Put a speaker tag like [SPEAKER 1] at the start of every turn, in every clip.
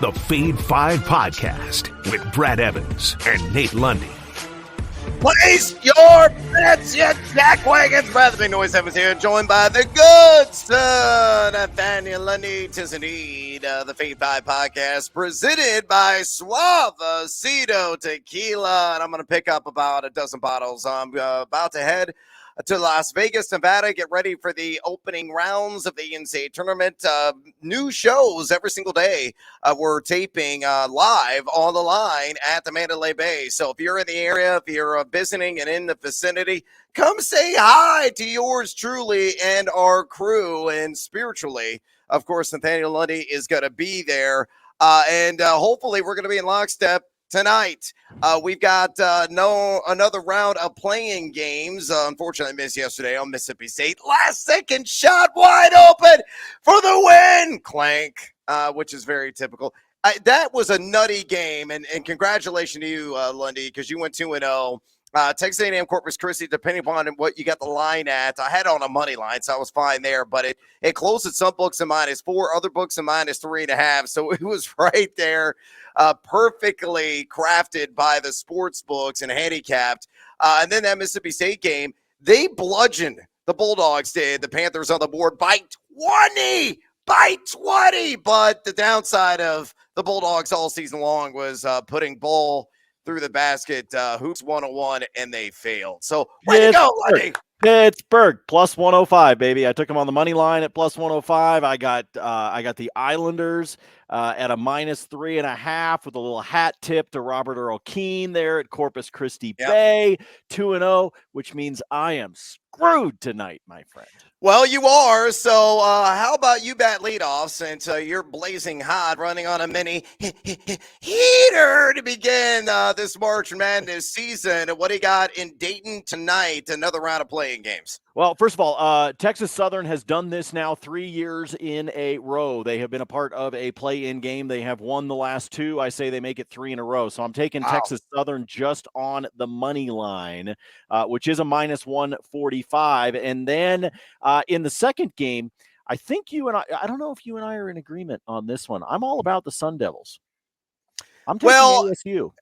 [SPEAKER 1] the Fade 5 podcast with Brad Evans and Nate Lundy.
[SPEAKER 2] Place your bets, you jackwagons. Brad the Big Noise Evans here, joined by the good son, Nathaniel Lundy. 'Tis indeed the Fade 5 podcast presented by Suavecito Tequila. And I'm going to pick up about a dozen bottles. I'm about to head to Las Vegas, Nevada. Get ready for the opening rounds of the NCAA Tournament. New shows every single day. We're taping live on the line at the Mandalay Bay. So if you're in the area, if you're visiting and in the vicinity, come say hi to yours truly and our crew. And spiritually, of course, Nathaniel Lundy is going to be there. And hopefully we're going to be in lockstep tonight. We've got another round of playing games. Unfortunately, I missed yesterday on Mississippi State. Last second shot wide open for the win. Clank, which is very typical. That was a nutty game, and congratulations to you, Lundy, because you went 2-0. Texas A&M Corpus Christi, depending upon what you got the line at. I had on a money line, so I was fine there, but it closed at some books in -4, other books in -3.5, so it was right there, perfectly crafted by the sports books and handicapped. And then that Mississippi State game, they bludgeoned the Bulldogs, did the Panthers on the board by 20, but the downside of the Bulldogs all season long was putting ball through the basket, hoops 101, and they failed. So way to go, Lundy.
[SPEAKER 3] Pittsburgh plus 105, baby. I took them on the money line at plus 105. I got the Islanders at a -3.5 with a little hat tip to Robert Earl Keane there at Corpus Christi Bay, 2-0, which means I am screwed tonight, my friend.
[SPEAKER 2] Well, you are. So how about you bat leadoff, since you're blazing hot, running on a mini heater to begin this March Madness season. What do you got in Dayton tonight? Another round of playing games.
[SPEAKER 3] Well, first of all, Texas Southern has done this now 3 years in a row. They have been a part of a play-in game. They have won the last 2. I say they make it 3 in a row. So I'm taking Texas Southern just on the money line, which is a -145. And then in the second game, I think you and I don't know if you and I are in agreement on this one. I'm all about the Sun Devils. I'm taking ASU.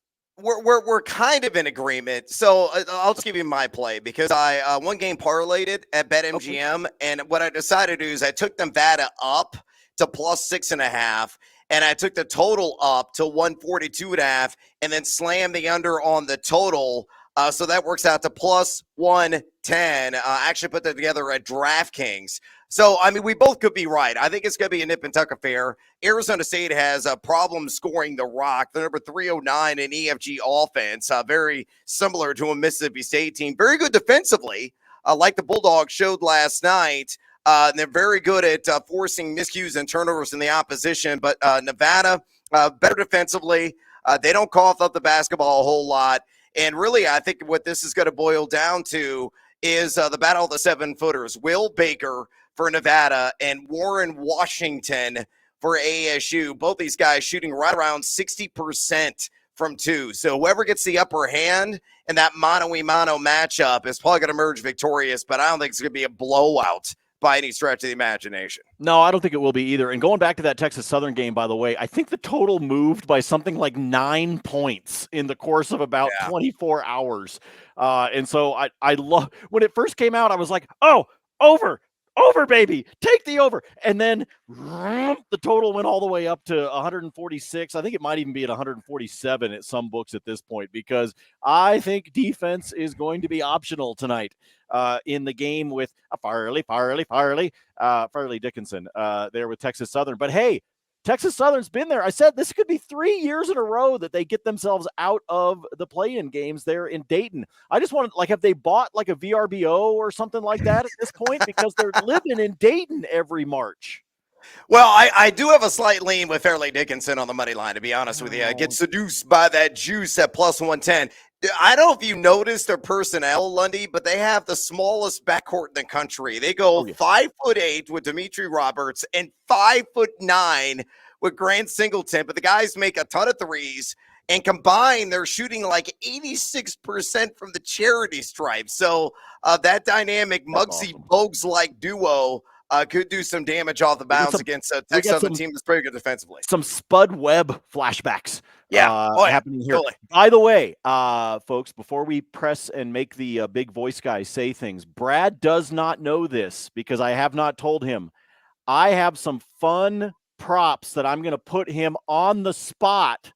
[SPEAKER 2] We're kind of in agreement. So I'll just give you my play, because I one game parlayed it at BetMGM, and what I decided to do is I took Nevada up to plus 6.5, and I took the total up to 142.5, and then slammed the under on the total. So that works out to plus 110. I actually put that together at DraftKings. So, I mean, we both could be right. I think it's going to be a nip and tuck affair. Arizona State has a problem scoring the rock. The number 309 in EFG offense, very similar to a Mississippi State team. Very good defensively, like the Bulldogs showed last night. And they're very good at forcing miscues and turnovers in the opposition. But Nevada, better defensively. They don't cough up the basketball a whole lot. And really, I think what this is going to boil down to is the battle of the 7-footers. Will Baker for Nevada and Warren Washington for ASU. Both these guys shooting right around 60% from 2. So whoever gets the upper hand in that mano-a-mano matchup is probably going to emerge victorious, but I don't think it's going to be a blowout by any stretch of the imagination.
[SPEAKER 3] No, I don't think it will be either. And going back to that Texas Southern game, by the way, I think the total moved by something like 9 points in the course of about 24 hours. And so I love when it first came out, I was like, oh, over, baby, take the over. And then the total went all the way up to 146. I think it might even be at 147 at some books at this point, because I think defense is going to be optional tonight in the game with Farley Dickinson there with Texas Southern. But hey, Texas Southern's been there. I said this could be 3 years in a row that they get themselves out of the play-in games there in Dayton. I just want to, have they bought like a VRBO or something like that at this point? Because they're living in Dayton every March.
[SPEAKER 2] Well, I do have a slight lean with Fairleigh Dickinson on the money line, to be honest with you. I get seduced by that juice at plus 110. I don't know if you noticed their personnel, Lundy, but they have the smallest backcourt in the country. They go 5'8" with Dimitri Roberts and 5'9" with Grant Singleton, but the guys make a ton of threes, and combined, they're shooting like 86% from the charity stripe. So that dynamic Muggsy Bogues-like duo could do some damage off the bounce against a Texas Southern team that's pretty good defensively.
[SPEAKER 3] Some Spud Webb flashbacks happening here.
[SPEAKER 2] Totally.
[SPEAKER 3] By the way, folks, before we press and make the big voice guy say things, Brad does not know this because I have not told him. I have some fun props that I'm going to put him on the spot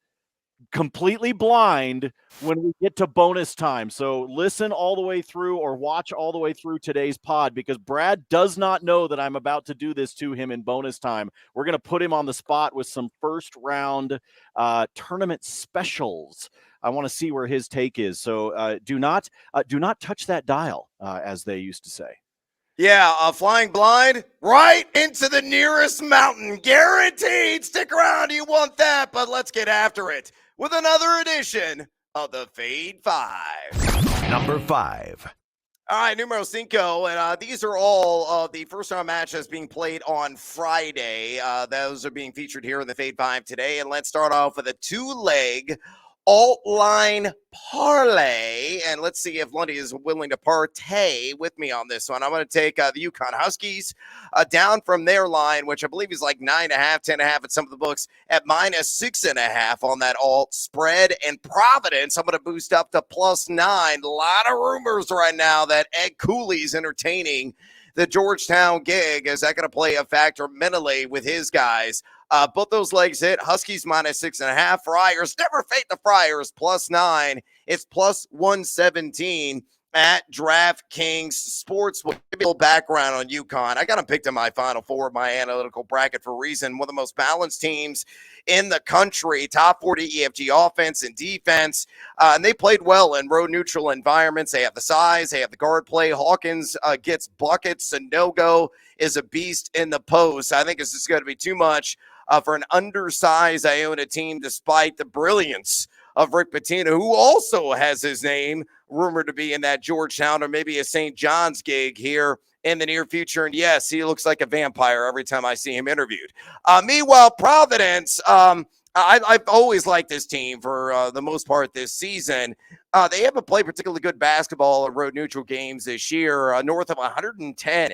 [SPEAKER 3] completely blind when we get to bonus time. So listen all the way through or watch all the way through today's pod because Brad does not know that I'm about to do this to him in bonus time. We're going to put him on the spot with some first round tournament specials. I want to see where his take is. So do not touch that dial, as they used to say.
[SPEAKER 2] Yeah, flying blind right into the nearest mountain. Guaranteed. Stick around. You want that, but let's get after it with another edition of the Fade 5.
[SPEAKER 1] Number 5.
[SPEAKER 2] All right, numero cinco, and these are all of the first-round matches being played on Friday. Those are being featured here in the Fade 5 today, and let's start off with a two-leg alt-line parlay, and let's see if Lundy is willing to partay with me on this one. I'm going to take the UConn Huskies down from their line, which I believe is like 9.5, 10.5 at some of the books, at minus 6.5 on that alt spread. And Providence, I'm going to boost up to +9. A lot of rumors right now that Ed Cooley's entertaining the Georgetown gig. Is that going to play a factor mentally with his guys? Both those legs hit. Huskies minus 6.5. Friars, never fade the Friars, +9. It's +117 at DraftKings Sports. We'll give you a little background on UConn. I got them picked in my Final Four, my analytical bracket for a reason. One of the most balanced teams in the country, top 40 EFG offense and defense. And they played well in road neutral environments. They have the size. They have the guard play. Hawkins gets buckets. Sanogo is a beast in the post. I think it's just going to be too much for an undersized Iona team, despite the brilliance of Rick Pitino, who also has his name rumored to be in that Georgetown or maybe a St. John's gig here in the near future. And yes, he looks like a vampire every time I see him interviewed. Meanwhile, Providence, I've always liked this team for the most part this season. They haven't played particularly good basketball at road neutral games this year, north of 110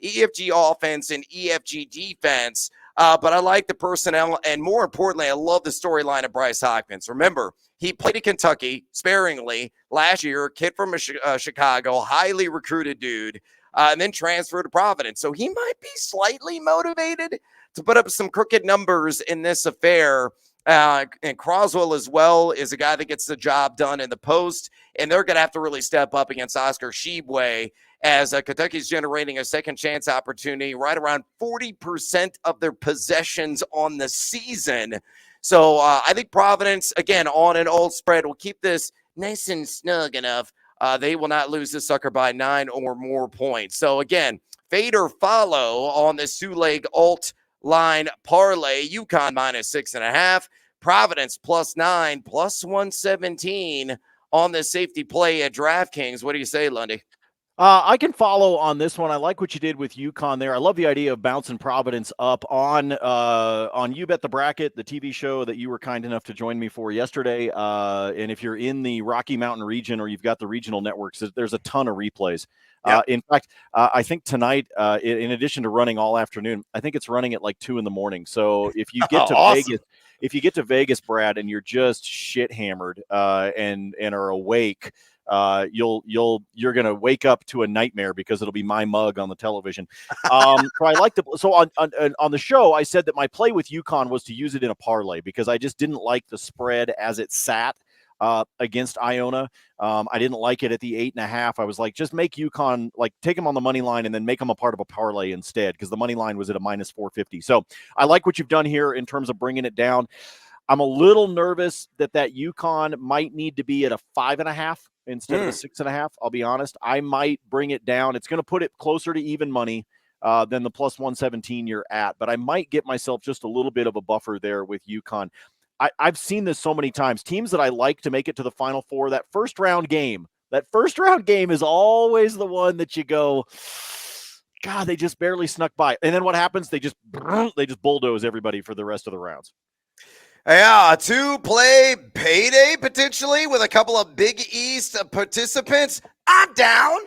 [SPEAKER 2] EFG offense and EFG defense. But I like the personnel, and more importantly, I love the storyline of Bryce Hopkins. Remember, he played at Kentucky sparingly last year, kid from Chicago, highly recruited dude, and then transferred to Providence. So he might be slightly motivated to put up some crooked numbers in this affair. And Croswell as well is a guy that gets the job done in the post, and they're going to have to really step up against Oscar Tshiebwe as Kentucky's generating a second chance opportunity, right around 40% of their possessions on the season. So I think Providence, again, on an old spread, will keep this nice and snug enough. They will not lose this sucker by 9 or more points. So again, fade or follow on this two-leg alt line parlay. UConn minus 6.5, Providence +9, +117 on the safety play at DraftKings. What do you say, Lundy?
[SPEAKER 3] I can follow on this one. I like what you did with UConn there. I love the idea of bouncing Providence up on You Bet the Bracket, the TV show that you were kind enough to join me for yesterday. And if you're in the Rocky Mountain region or you've got the regional networks, there's a ton of replays. Yep. In fact, I think tonight, in addition to running all afternoon, I think it's running at like 2 a.m. So if you get to
[SPEAKER 2] awesome.
[SPEAKER 3] Vegas, Brad, and you're just shit hammered and are awake, you're gonna wake up to a nightmare because it'll be my mug on the television. So I like on the show I said that my play with UConn was to use it in a parlay because I just didn't like the spread as it sat against Iona. I didn't like it at the 8.5. I was like, just make UConn, like, take them on the money line and then make them a part of a parlay instead, because the money line was at a minus 450. So I like what you've done here in terms of bringing it down. I'm a little nervous that UConn might need to be at a 5.5 instead of a 6.5. I'll be honest. I might bring it down. It's going to put it closer to even money than the +117 you're at, but I might get myself just a little bit of a buffer there with UConn. I've seen this so many times. Teams that I like to make it to the Final Four, that first round game is always the one that you go, God, they just barely snuck by. And then what happens? They just bulldoze everybody for the rest of the rounds.
[SPEAKER 2] Yeah, two-play payday potentially with a couple of Big East participants. I'm down.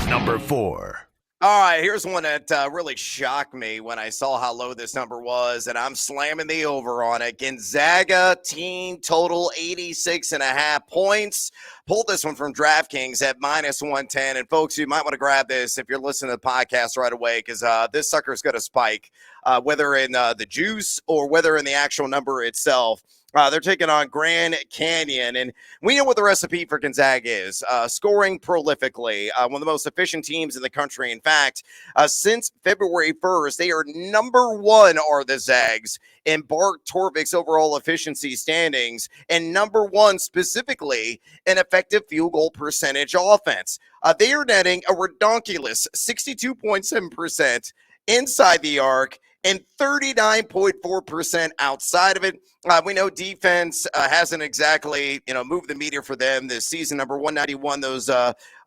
[SPEAKER 1] Number 4.
[SPEAKER 2] All right, here's one that really shocked me when I saw how low this number was, and I'm slamming the over on it. Gonzaga team total 86.5 points. Pulled this one from DraftKings at -110. And folks, you might want to grab this if you're listening to the podcast right away, because this sucker is going to spike, whether in the juice or whether in the actual number itself. They're taking on Grand Canyon, and we know what the recipe for Gonzaga is. Scoring prolifically, one of the most efficient teams in the country. In fact, since February 1st, they are number one, are the Zags, in Bart Torvik's overall efficiency standings, and number one specifically in effective field goal percentage offense. They are netting a redonkulous 62.7% inside the arc and 39.4% outside of it. We know defense hasn't exactly, moved the meter for them this season. Number 191, those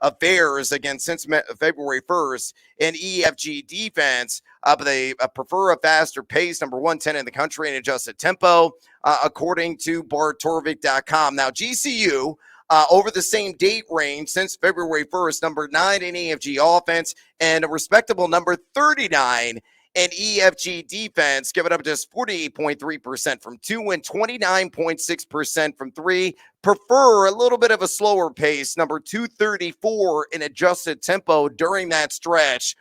[SPEAKER 2] affairs against since February 1st in EFG defense, but they prefer a faster pace. Number 110 in the country in adjusted tempo, according to BartTorvik.com. Now, GCU, over the same date range since February 1st, number 9 in EFG offense and a respectable number 39 in EFG defense, giving up just 48.3% from 2 and 29.6% from 3. Prefer a little bit of a slower pace, number 234 in adjusted tempo during that stretch.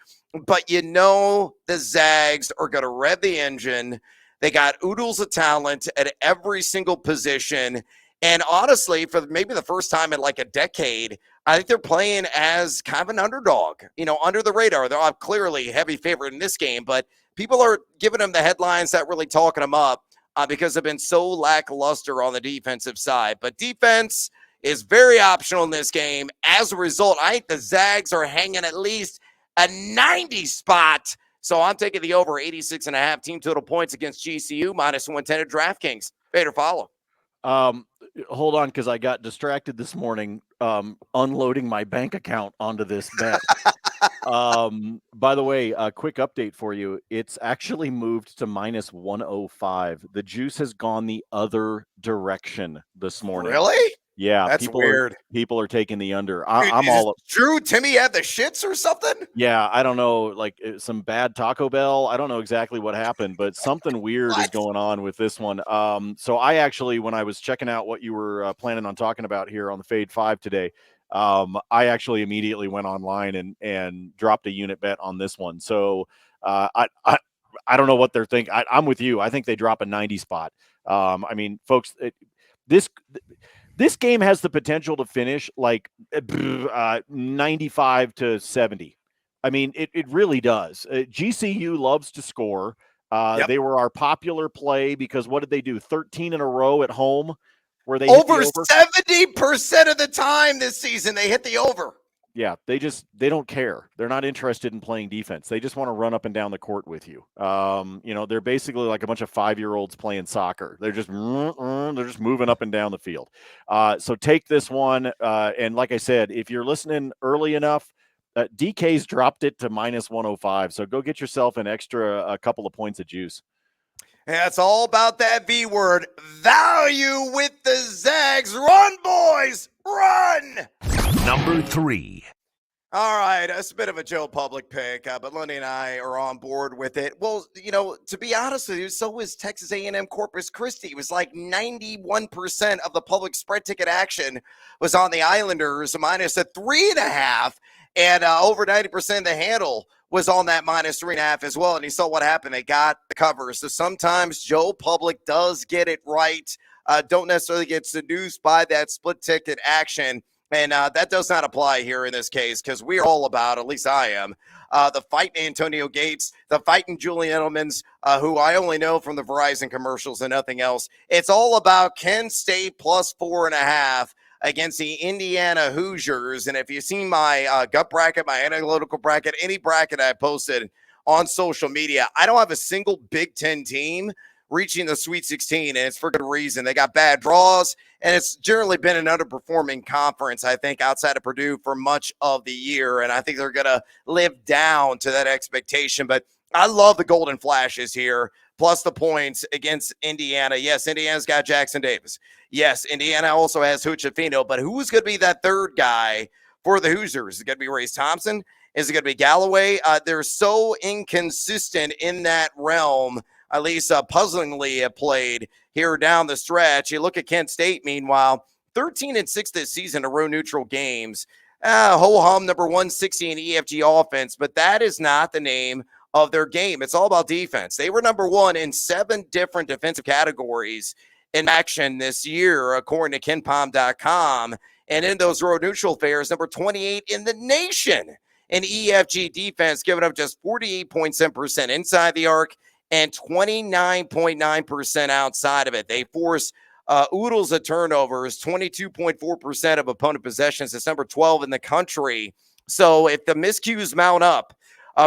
[SPEAKER 2] But the Zags are going to rev the engine. They got oodles of talent at every single position. And honestly, for maybe the first time in like a decade, I think they're playing as kind of an underdog, under the radar. They're clearly heavy favorite in this game, but people are giving them the headlines that really talking them up because they've been so lackluster on the defensive side. But defense is very optional in this game. As a result, I think the Zags are hanging at least a 90 spot. So I'm taking the over 86.5 team total points against GCU, -110 at DraftKings. Fade or follow.
[SPEAKER 3] Hold on, because I got distracted this morning unloading my bank account onto this bet. By the way, a quick update for you. It's actually moved to -105. The juice has gone the other direction this morning.
[SPEAKER 2] Really?
[SPEAKER 3] Yeah,
[SPEAKER 2] that's weird.
[SPEAKER 3] People are taking the under. I'm all
[SPEAKER 2] Drew Timmy had the shits or something.
[SPEAKER 3] Yeah, I don't know, like some bad Taco Bell. I don't know exactly what happened, but something weird is going on with this one. So I actually, when I was checking out what you were planning on talking about here on the Fade 5 today, I actually immediately went online and dropped a unit bet on this one. So I don't know what they're thinking. I'm with you. I think they drop a 90 spot. I mean, folks, this game has the potential to finish like 95 to 70. I mean, it really does. GCU loves to score.
[SPEAKER 2] Yep.
[SPEAKER 3] They were our popular play because what did they do? 13 in a row at home where they
[SPEAKER 2] over 70% of the time this season they hit the over.
[SPEAKER 3] Yeah, they don't care. They're not interested in playing defense. They just want to run up and down the court with you. They're basically like a bunch of 5-year-olds playing soccer. They're just moving up and down the field. So take this one. And like I said, if you're listening early enough, DK's dropped it to -105. So go get yourself an extra a couple of points of juice.
[SPEAKER 2] Yeah, it's all about that V word. Value with the Zags. Run, boys, run.
[SPEAKER 1] Number 3.
[SPEAKER 2] All right, that's a bit of a Joe Public pick, but Lundy and I are on board with it. Well, to be honest with you, so is Texas A&M Corpus Christi. It was like 91% of the public spread ticket action was on the Islanders, -3.5, and over 90% of the handle was on that -3.5 as well. And you saw what happened. They got the cover. So sometimes Joe Public does get it right. Don't necessarily get seduced by that split ticket action. And that does not apply here in this case because we're all about, at least I am, the fighting Antonio Gates, the fighting Julian Edelman's, who I only know from the Verizon commercials and nothing else. It's all about Kent State +4.5 against the Indiana Hoosiers. And if you've seen my gut bracket, my analytical bracket, any bracket I posted on social media, I don't have a single Big Ten team reaching the Sweet 16, and it's for good reason. They got bad draws, and it's generally been an underperforming conference, I think, outside of Purdue for much of the year, and I think they're going to live down to that expectation. But I love the Golden Flashes here, plus the points against Indiana. Yes, Indiana's got Jackson Davis. Yes, Indiana also has Huchafino, but who's going to be that third guy for the Hoosiers? Is it going to be Race Thompson? Is it going to be Galloway? They're so inconsistent in that realm, at least puzzlingly have played here down the stretch. You look at Kent State, meanwhile, 13-6 this season in row neutral games. Ho-hum, number 160 in EFG offense, but that is not the name of their game. It's all about defense. They were number 1 in 7 different defensive categories in action this year, according to KenPom.com. And in those road neutral affairs, number 28 in the nation in EFG defense, giving up just 48.7% inside the arc and 29.9% outside of it. They force oodles of turnovers, 22.4% of opponent possessions. It's number 12 in the country. So if the miscues mount up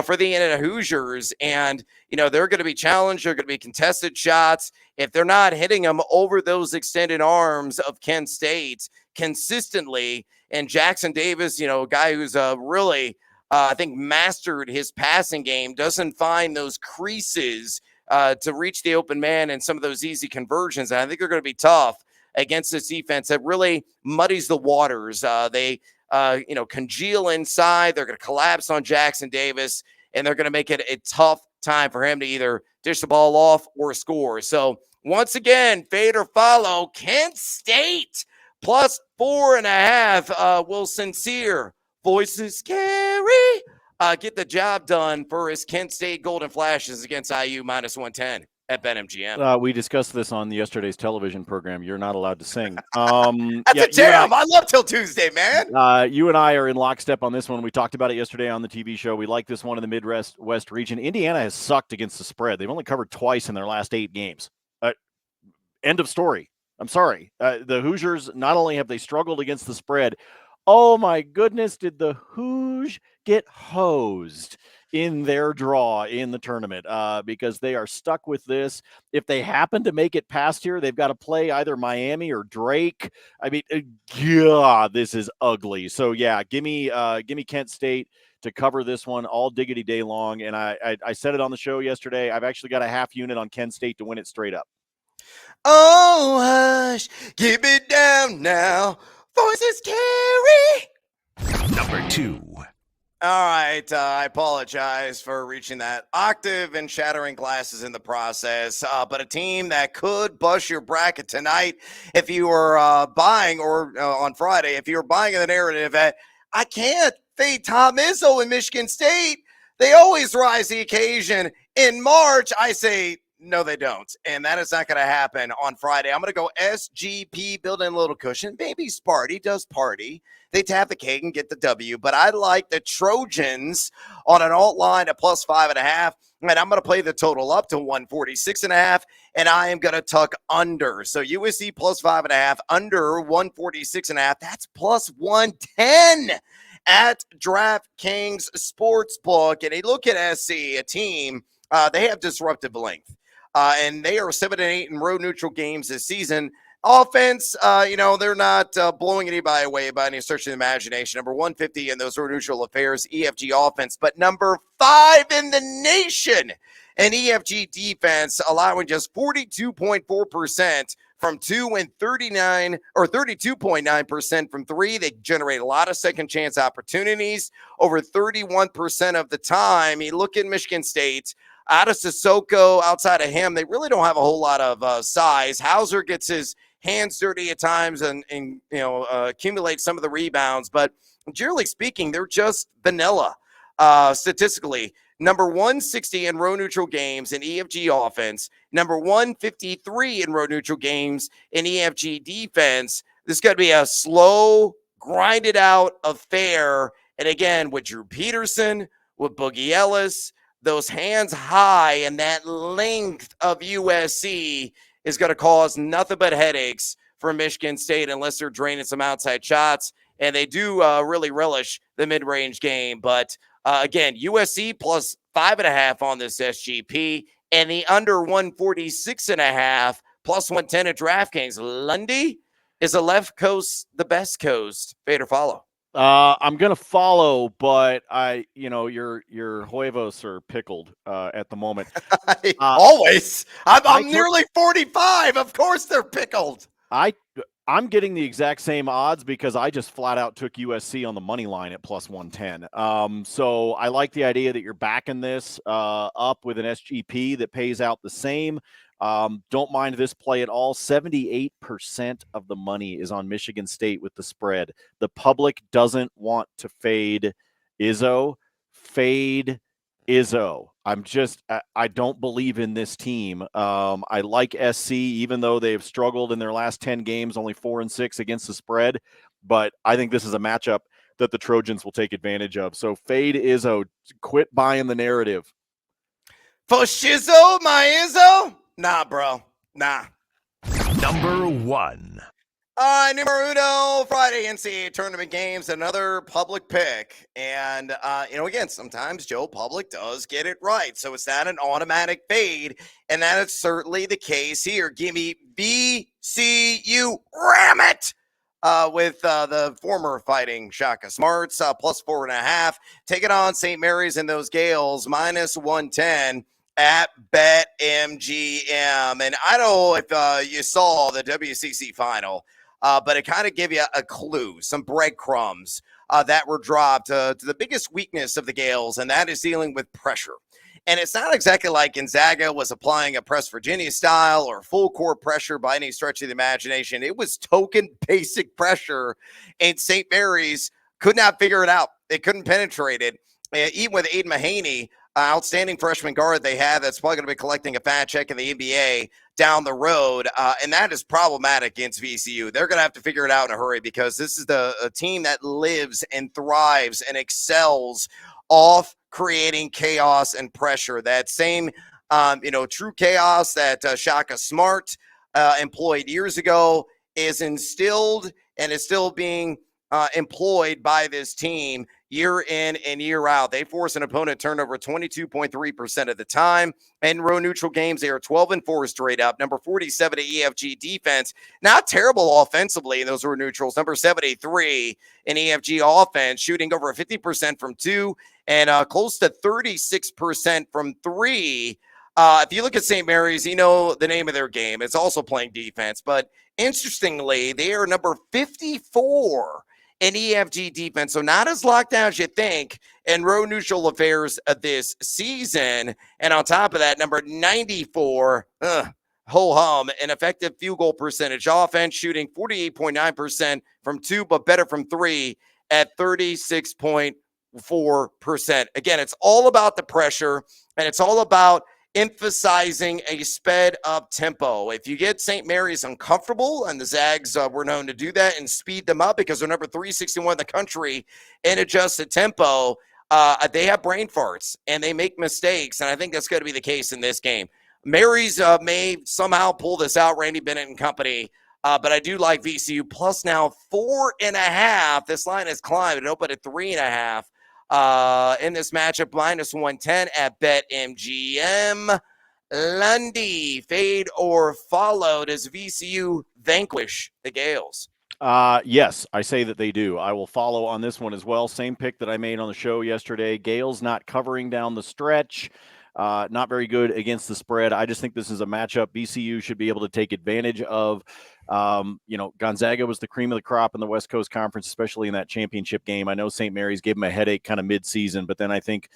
[SPEAKER 2] for the Indiana Hoosiers, and they're going to be challenged, they're going to be contested shots. If they're not hitting them over those extended arms of Kent State consistently, and Jackson Davis, a guy who's really I think mastered his passing game, doesn't find those creases to reach the open man and some of those easy conversions. And I think they're going to be tough against this defense that really muddies the waters. They congeal inside. They're going to collapse on Jackson Davis, and they're going to make it a tough time for him to either dish the ball off or score. So once again, fade or follow, Kent State plus 4.5. Will Sincere voices carry get the job done for his Kent State Golden Flashes against IU minus 110 at BetMGM.
[SPEAKER 3] We discussed this on yesterday's television program. You're not allowed to sing.
[SPEAKER 2] That's a jam. I love Till Tuesday, man.
[SPEAKER 3] You and I are in lockstep on this one. We talked about it yesterday on the TV show. We like this one in the Midwest region. Indiana has sucked against the spread. They've only covered twice in their last 8 games. End of story. I'm sorry. The Hoosiers, not only have they struggled against the spread, oh my goodness, did the Hoosiers get hosed in their draw in the tournament because they are stuck with this. If they happen to make it past here, they've got to play either Miami or Drake. I mean, God, this is ugly. So yeah, give me Kent State to cover this one all diggity day long. And I said it on the show yesterday. I've actually got a half unit on Kent State to win it straight up.
[SPEAKER 2] Oh, hush, keep it down now. Voices carry.
[SPEAKER 1] Number 2.
[SPEAKER 2] All right, I apologize for reaching that octave and shattering glasses in the process, but a team that could bust your bracket tonight if you were buying, or on Friday, if you were buying the narrative that I can't fade Tom Izzo in Michigan State. They always rise to the occasion. In March, I say, no, they don't. And that is not going to happen on Friday. I'm going to go SGP, build in a little cushion. Maybe Sparty does party. They tap the cake and get the W. But I like the Trojans on an alt line at plus 5.5. And I'm going to play the total up to 146.5. And I am going to tuck under. So USC plus 5.5, under 146.5. That's plus 110 at DraftKings Sportsbook. And a look at SC, a team, they have disruptive length. And they are 7-8 in road neutral games this season. Offense, they're not blowing anybody away by any stretch of the imagination. Number 150 in those road neutral affairs, EFG offense, but number 5 in the nation in EFG defense, allowing just 42.4% from 2 and 32.9% from 3. They generate a lot of second chance opportunities over 31% of the time. You look at Michigan State. Out of Sissoko, outside of him, they really don't have a whole lot of size. Hauser gets his hands dirty at times and accumulates some of the rebounds. But generally speaking, they're just vanilla statistically. Number 160 in row neutral games in EFG offense. Number 153 in row neutral games in EFG defense. This is going to be a slow, grinded out affair. And again, with Drew Peterson, with Boogie Ellis, those hands high and that length of USC is going to cause nothing but headaches for Michigan State unless they're draining some outside shots. And they do really relish the mid-range game. But again, USC plus 5.5 on this SGP, and the under 146.5 plus 110 at DraftKings. Lundy, is the left coast the best coast? Fade or follow?
[SPEAKER 3] I'm gonna follow, but your huevos are pickled at the moment.
[SPEAKER 2] Always. I'm nearly 45. Of course they're pickled.
[SPEAKER 3] I I'm getting the exact same odds because I just flat out took USC on the money line at plus 110. So I like the idea that you're backing this up with an SGP that pays out the same. Don't mind this play at all. 78% of the money is on Michigan State with the spread. The public doesn't want to fade Izzo. Fade Izzo. I don't believe in this team. I like SC, even though they've struggled in their last 10 games, only 4-6 against the spread. But I think this is a matchup that the Trojans will take advantage of. So fade Izzo. Quit buying the narrative.
[SPEAKER 2] For Shizzo, my Izzo? Nah, bro. Nah.
[SPEAKER 1] Number 1.
[SPEAKER 2] Numero uno, Friday NCAA Tournament games, another public pick. And, again, sometimes Joe Public does get it right. So it's not an automatic fade. And that is certainly the case here. Give me VCU, ram it! With the former Fighting Shaka Smarts, plus 4.5. Take it on St. Mary's and those Gales, minus 110. At BetMGM. And I don't know if you saw the WCC final, but it kind of gave you a clue, some breadcrumbs that were dropped to the biggest weakness of the Gales, and that is dealing with pressure. And it's not exactly like Gonzaga was applying a press Virginia style or full court pressure by any stretch of the imagination. It was token basic pressure, and St. Mary's could not figure it out. They couldn't penetrate it. Even with Aiden Mahaney, outstanding freshman guard they have that's probably going to be collecting a fat check in the NBA down the road, and that is problematic against VCU. They're going to have to figure it out in a hurry because this is a team that lives and thrives and excels off creating chaos and pressure. That same, true chaos that Shaka Smart employed years ago is instilled and is still being employed by this team year in and year out. They force an opponent turnover 22.3% of the time. In row neutral games, they are 12-4 straight up. Number 47 at EFG defense. Not terrible offensively in those row neutrals. Number 73 in EFG offense, shooting over 50% from 2 and close to 36% from 3. If you look at St. Mary's, you know the name of their game. It's also playing defense. But interestingly, they are number 54 in EFG defense, so not as locked down as you think in row neutral affairs this season. And on top of that, number 94, ho-hum, an effective field goal percentage offense, shooting 48.9% from 2, but better from 3 at 36.4%. Again, it's all about the pressure, and it's all about emphasizing a sped up tempo. If you get St. Mary's uncomfortable, and the Zags were known to do that and speed them up because they're number 361 in the country in adjusted tempo, they have brain farts and they make mistakes. And I think that's going to be the case in this game. Mary's may somehow pull this out, Randy Bennett and company. But I do like VCU plus now 4.5. This line has climbed. It opened at 3.5. In this matchup, minus 110 at BetMGM. Lundy, fade or follow? Does VCU vanquish the Gales?
[SPEAKER 3] Yes, I say that they do. I will follow on this one as well. Same pick that I made on the show yesterday. Gales not covering down the stretch. Not very good against the spread. I just think this is a matchup VCU should be able to take advantage of. Gonzaga was the cream of the crop in the West Coast Conference, especially in that championship game. I know St. Mary's gave them a headache kind of mid-season, but then I think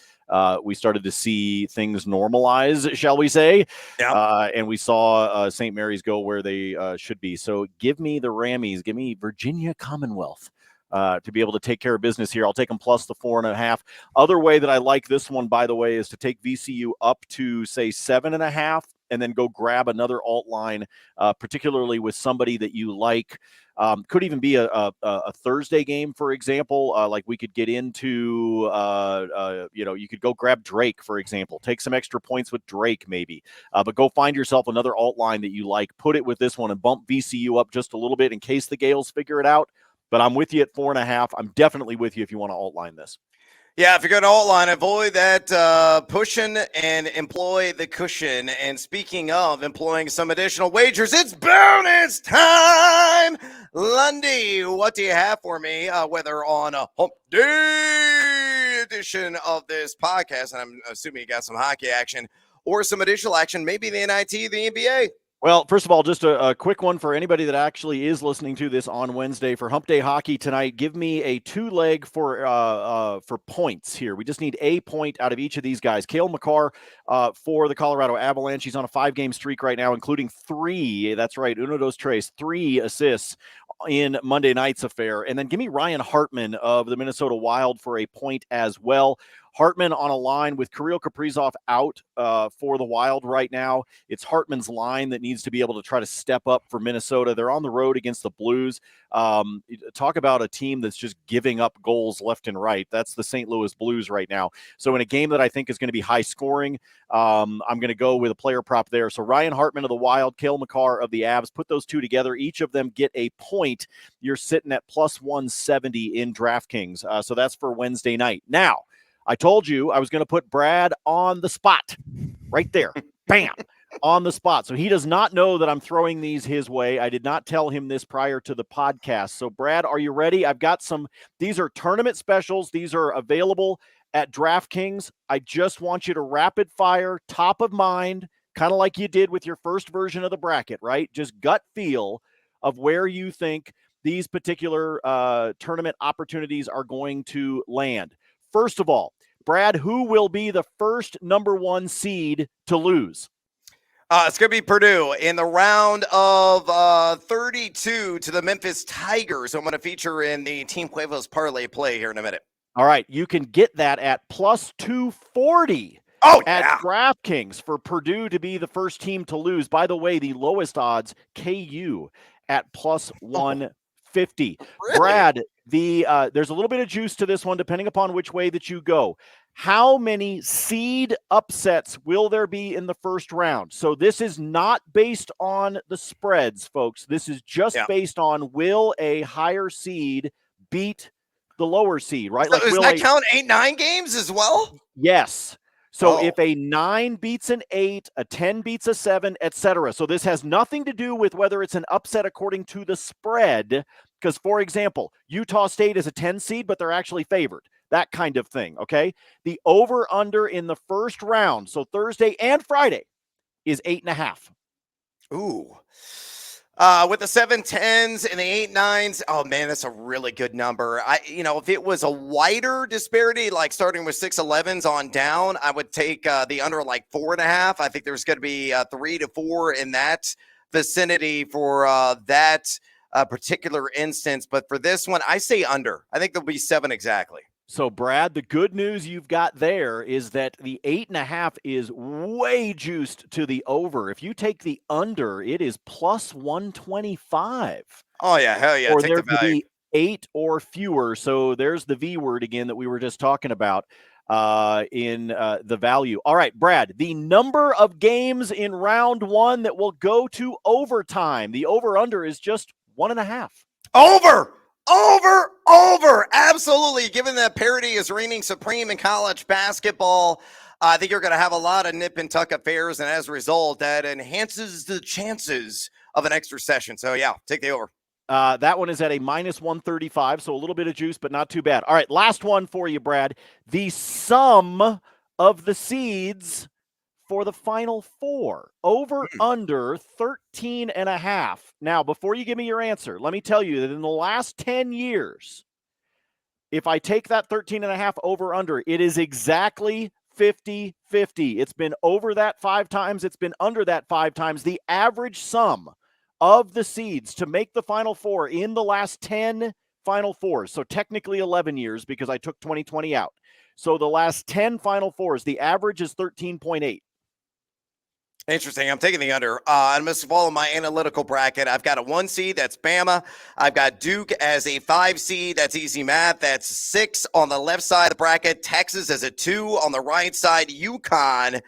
[SPEAKER 3] we started to see things normalize, shall we say?
[SPEAKER 2] Yeah.
[SPEAKER 3] And we saw St. Mary's go where they should be. So give me the Rammies. Give me Virginia Commonwealth. To be able to take care of business here. I'll take them plus the 4.5. Other way that I like this one, by the way, is to take VCU up to, say, 7.5 and then go grab another alt line, particularly with somebody that you like. Could even be a Thursday game, for example. Like we could get into, you could go grab Drake, for example. Take some extra points with Drake, maybe. But go find yourself another alt line that you like. Put it with this one and bump VCU up just a little bit in case the Gales figure it out. But I'm with you at 4.5. I'm definitely with you if you want to alt-line this.
[SPEAKER 2] Yeah, if you're going to alt-line, avoid that pushing and employ the cushion. And speaking of employing some additional wagers, it's bonus time! Lundy, what do you have for me? Whether on a hump day edition of this podcast, and I'm assuming you got some hockey action, or some additional action, maybe the NIT, the NBA.
[SPEAKER 3] Well, first of all, just a quick one for anybody that actually is listening to this on Wednesday for Hump Day Hockey tonight. Give me a 2-leg for points here. We just need a point out of each of these guys. Cale Makar for the Colorado Avalanche. He's on a 5-game streak right now, including 3. That's right, uno dos tres, 3 assists in Monday night's affair. And then give me Ryan Hartman of the Minnesota Wild for a point as well. Hartman on a line with Kirill Kaprizov out for the Wild right now. It's Hartman's line that needs to be able to try to step up for Minnesota. They're on the road against the Blues. Talk about a team that's just giving up goals left and right. That's the St. Louis Blues right now. So in a game that I think is going to be high scoring, I'm going to go with a player prop there. So Ryan Hartman of the Wild, Cale Makar of the Avs, put those two together. Each of them get a point. You're sitting at plus 170 in DraftKings. So that's for Wednesday night. Now, I told you I was going to put Brad on the spot right there. Bam. On the spot. So he does not know that I'm throwing these his way. I did not tell him this prior to the podcast. So Brad, are you ready? I've got these are tournament specials. These are available at DraftKings. I just want you to rapid fire, top of mind, kind of like you did with your first version of the bracket, right? Just gut feel of where you think these particular tournament opportunities are going to land. First of all, Brad, who will be the first number 1 seed to lose?
[SPEAKER 2] It's going to be Purdue in the round of 32 to the Memphis Tigers. I'm going to feature in the Team Huevos parlay play here in a minute.
[SPEAKER 3] All right. You can get that at plus 240 at DraftKings for Purdue to be the first team to lose. By the way, the lowest odds, KU at plus 150.
[SPEAKER 2] Really?
[SPEAKER 3] Brad, there's a little bit of juice to this one depending upon which way that you go. How many seed upsets will there be in the first round? So this is not based on the spreads, folks. This is just based on will a higher seed beat the lower seed, right?
[SPEAKER 2] So does that count 8-9 games as well?
[SPEAKER 3] Yes. So if a 9 beats an 8, a 10 beats a 7, etc. So this has nothing to do with whether it's an upset according to the spread. Because, for example, Utah State is a 10 seed, but they're actually favored. That kind of thing, okay? The over-under in the first round, so Thursday and Friday, is 8.5.
[SPEAKER 2] Ooh. With the 7-10s and the 8-9s, oh, man, that's a really good number. If it was a wider disparity, like starting with 6-11s on down, I would take the under like 4.5. I think there's going to be 3 to 4 in that vicinity for that particular instance. But for this one, I say under. I think there'll be 7 exactly.
[SPEAKER 3] So, Brad, the good news you've got there is that the 8.5 is way juiced to the over. If you take the under, it is plus 125.
[SPEAKER 2] Oh, yeah. Hell yeah.
[SPEAKER 3] Or
[SPEAKER 2] take
[SPEAKER 3] there
[SPEAKER 2] the
[SPEAKER 3] could
[SPEAKER 2] value.
[SPEAKER 3] be 8 or fewer. So there's the V word again that we were just talking about in the value. All right, Brad, the number of games in round 1 that will go to overtime. The over-under is just 1.5.
[SPEAKER 2] Over. Absolutely. Given that parity is reigning supreme in college basketball, I think you're going to have a lot of nip and tuck affairs. And as a result, that enhances the chances of an extra session. So, yeah, take the over.
[SPEAKER 3] That one is at a minus 135. So a little bit of juice, but not too bad. All right, last one for you, Brad. The sum of the seeds for the Final Four, over under 13.5. Now, before you give me your answer, let me tell you that in the last 10 years, if I take that 13.5 over under, it is exactly 50-50. It's been over that 5 times. It's been under that 5 times. The average sum of the seeds to make the Final Four in the last 10 Final Fours, so technically 11 years because I took 2020 out. So the last 10 Final Fours, the average is 13.8.
[SPEAKER 2] Interesting. I'm taking the under. I'm going to follow my analytical bracket. I've got a 1 seed. That's Bama. I've got Duke as a 5 seed. That's easy math. That's 6 on the left side of the bracket. Texas as a 2 on the right side. UConn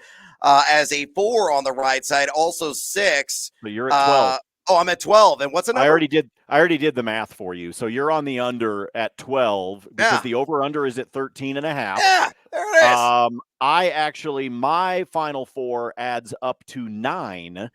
[SPEAKER 2] as a 4 on the right side. Also 6.
[SPEAKER 3] But you're at 12.
[SPEAKER 2] I'm at 12. And what's the number?
[SPEAKER 3] I already did the math for you. So you're on the under at 12 because the over-under is at 13.5.
[SPEAKER 2] Yeah, there it is.
[SPEAKER 3] My Final Four adds up to 9.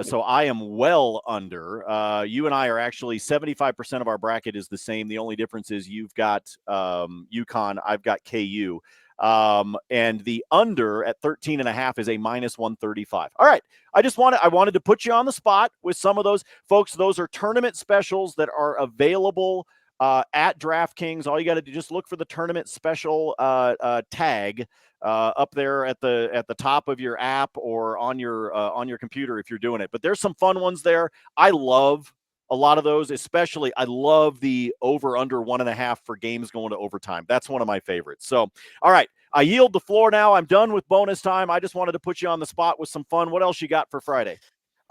[SPEAKER 3] So I am well under. You and I are actually 75% of our bracket is the same. The only difference is you've got UConn, I've got KU. And the under at 13.5 is a -135. All right. I wanted to put you on the spot with some of those folks. Those are tournament specials that are available at DraftKings. All you got to do, just look for the tournament special tag up there at the top of your app or on your computer if you're doing it. But there's some fun ones there. I love a lot of those, especially I love the over under 1.5 for games going to overtime. That's one of my favorites. So, all right, I yield the floor now. I'm done with bonus time. I just wanted to put you on the spot with some fun. What else you got for Friday?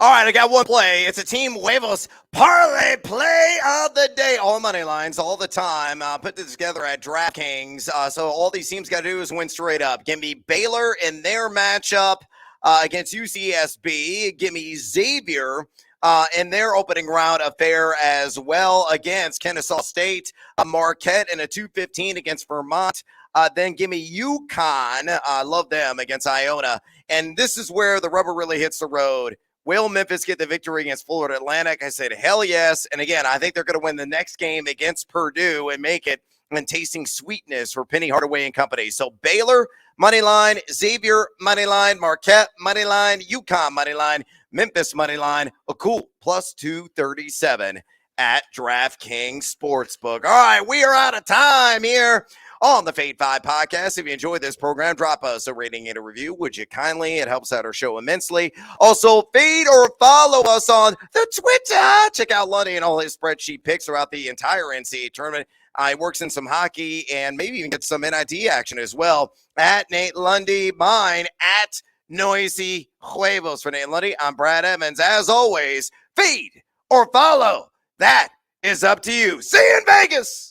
[SPEAKER 2] All right, I got one play. It's a Team Huevos parlay play of the day. All money lines, all the time. Put this together at DraftKings. So all these teams got to do is win straight up. Give me Baylor in their matchup against UCSB. Give me Xavier in their opening round affair as well against Kennesaw State. Marquette in a 2-15 against Vermont. Then give me UConn. I love them against Iona. And this is where the rubber really hits the road. Will Memphis get the victory against Florida Atlantic? I said, hell yes. And again, I think they're going to win the next game against Purdue and make it and tasting sweetness for Penny Hardaway and company. So Baylor, money line, Xavier, money line, Marquette, money line, UConn, money line, Memphis, money line, a cool plus 237 at DraftKings Sportsbook. All right, we are out of time here on the Fade 5 podcast. If you enjoyed this program, drop us a rating and a review, would you kindly? It helps out our show immensely. Also, feed or follow us on the Twitter. Check out Lundy and all his spreadsheet picks throughout the entire NCAA tournament. He works in some hockey and maybe even get some NIT action as well. At Nate Lundy, mine at Noisy Huevos. For Nate Lundy, I'm Brad Evans. As always, feed or follow. That is up to you. See you in Vegas.